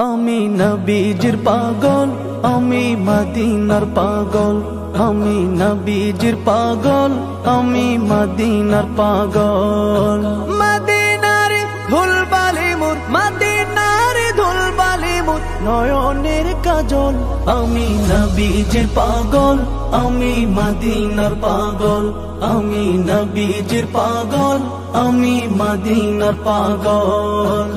আমি নবীজির পাগল, আমি মদিনার পাগল। আমি নবীজির পাগল, আমি মদিনার পাগল। মদিনার ধুলবালি মোর, মদিনার ধুলবালি মোর নয়নের কাজল। আমি নবীজির পাগল, আমি মদিনার পাগল। আমি নবীজির পাগল, আমি মদিনার পাগল।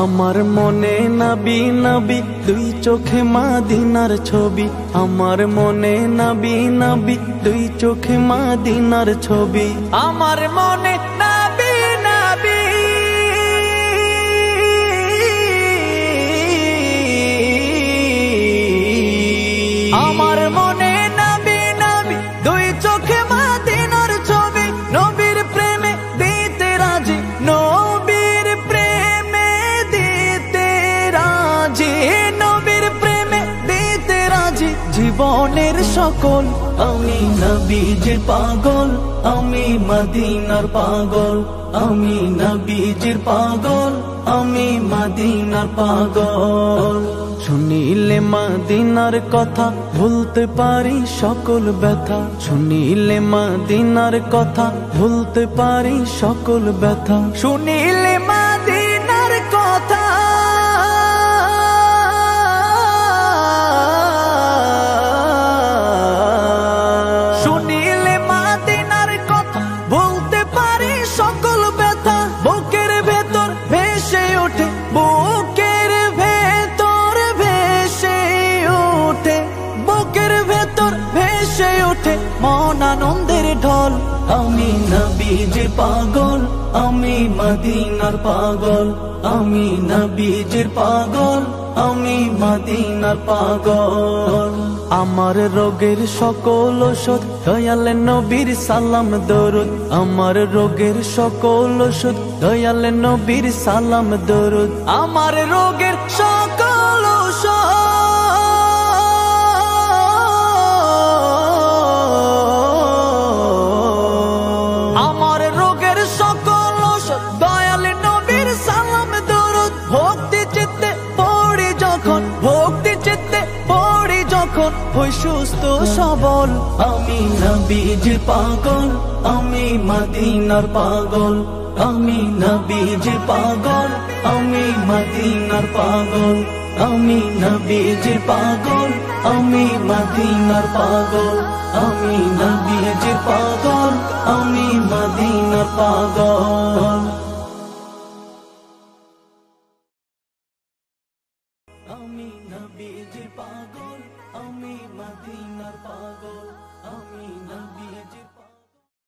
আমার মনে নবী নবী দুই চোখে মদিনার ছবি। আমার মনে নবী নবী দুই চোখে মদিনার ছবি। আমার মনে নবী নবী আমার মনে নবী নবী দুই চোখে মদিনার ছবি। নবীর প্রেমে দিতে রাজি, নবীর প্রেমে দিতে রাজি, নবীর প্রেমে দিতে রাজি জীবনের সকল। আমি নবীজির পাগল, আমি মদিনার পাগল। আমি নবীজির পাগল, আমি মদিনার পাগল। শুনিলে মদিনার কথা ভুলতে পারি সকল ব্যথা। শুনিলে মদিনার কথা ভুলতে পারি সকল ব্যথা। শুনিলে মদিনার কথা শুনিলে মদিনার কথা ভুলতে পারি সকল ব্যথা। বুকের ভেতর ভেসে ওঠে, বুকের ভেতর ভেসে ওঠে, বুকের ভেতর ভেসে ওঠে মন আনন্দের ঢল। আমি নবীজির পাগল, আমি মদিনার পাগল। আমি নবীজির পাগল, আমি মদিনার পাগল। আমার রোগের সকল ওষুধ দয়াল নবীর সালাম দরুদ। আমার রোগের সকল ওষুধ দয়াল নবীর সালাম দরুদ। আমার রোগের সকল ওষুধ আমার রোগের সকল ওষুধ দয়াল নবীর সালাম দরুদ। ভক্তি চিত্তে পড়ি যখন, ভক্তি চিত্তে পড়ি যখন হই সুস্থ সবল। আমি নবীজির পাগল, আমি মদিনার পাগল। আমি নবীজির পাগল, আমি মদিনার পাগল। আমি নবীজির পাগল, আমি মদিনার পাগল। আমি নবীজির পাগল, আমি মদিনার পাগল। আমি নবীজির পাগল, আমি মদিনার পাগল।